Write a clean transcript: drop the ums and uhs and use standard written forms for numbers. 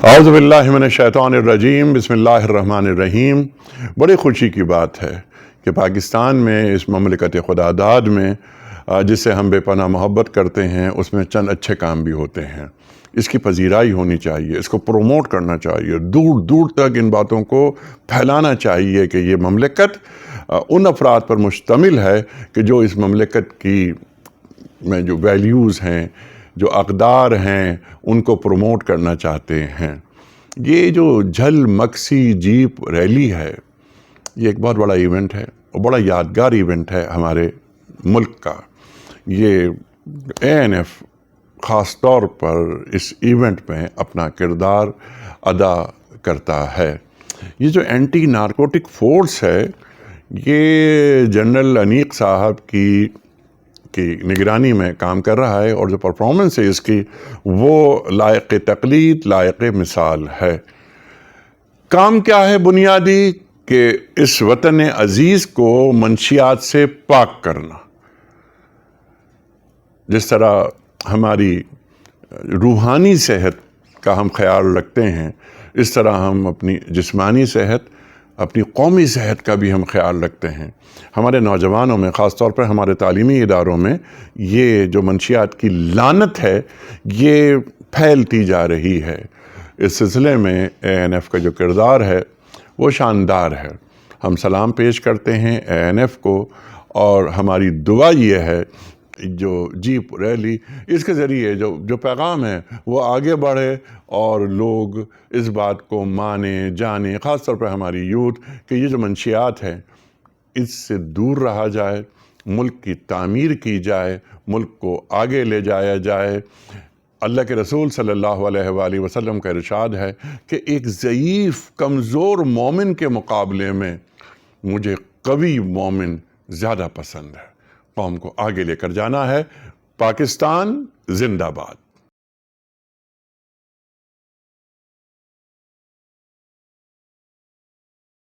اعوذ باللہ من الشیطان الرجیم بسم اللہ الرحمن الرحیم۔ بڑی خوشی کی بات ہے کہ پاکستان میں اس مملکت خداداد میں جس سے ہم بے پناہ محبت کرتے ہیں اس میں چند اچھے کام بھی ہوتے ہیں۔ اس کی پذیرائی ہونی چاہیے، اس کو پروموٹ کرنا چاہیے، دور دور تک ان باتوں کو پھیلانا چاہیے کہ یہ مملکت ان افراد پر مشتمل ہے کہ جو اس مملکت کی میں جو ویلیوز ہیں، جو اقدار ہیں، ان کو پروموٹ کرنا چاہتے ہیں۔ یہ جو جھل مکسی جیپ ریلی ہے، یہ ایک بہت بڑا ایونٹ ہے اور بڑا یادگار ایونٹ ہے ہمارے ملک کا۔ یہ ANF خاص طور پر اس ایونٹ میں اپنا کردار ادا کرتا ہے۔ یہ جو اینٹی نارکوٹک فورس ہے، یہ جنرل انیق صاحب کی نگرانی میں کام کر رہا ہے، اور جو پرفارمنس ہے اس کی وہ لائق تقلید، لائق مثال ہے۔ کام کیا ہے بنیادی؟ کہ اس وطن عزیز کو منشیات سے پاک کرنا۔ جس طرح ہماری روحانی صحت کا ہم خیال رکھتے ہیں، اس طرح ہم اپنی جسمانی صحت، اپنی قومی صحت کا بھی ہم خیال رکھتے ہیں۔ ہمارے نوجوانوں میں، خاص طور پر ہمارے تعلیمی اداروں میں، یہ جو منشیات کی لعنت ہے یہ پھیلتی جا رہی ہے۔ اس سلسلے میں ANF کا جو کردار ہے وہ شاندار ہے۔ ہم سلام پیش کرتے ہیں ANF کو، اور ہماری دعا یہ ہے جو جیپ ریلی اس کے ذریعے جو پیغام ہے وہ آگے بڑھے اور لوگ اس بات کو مانیں، جانیں، خاص طور پر ہماری یوتھ، کہ یہ جو منشیات ہیں اس سے دور رہا جائے، ملک کی تعمیر کی جائے، ملک کو آگے لے جایا جائے۔ اللہ کے رسول صلی اللہ علیہ وآلہ وسلم کا ارشاد ہے کہ ایک ضعیف کمزور مومن کے مقابلے میں مجھے قوی مومن زیادہ پسند ہے۔ قوم کو آگے لے کر جانا ہے۔ پاکستان زندہ باد۔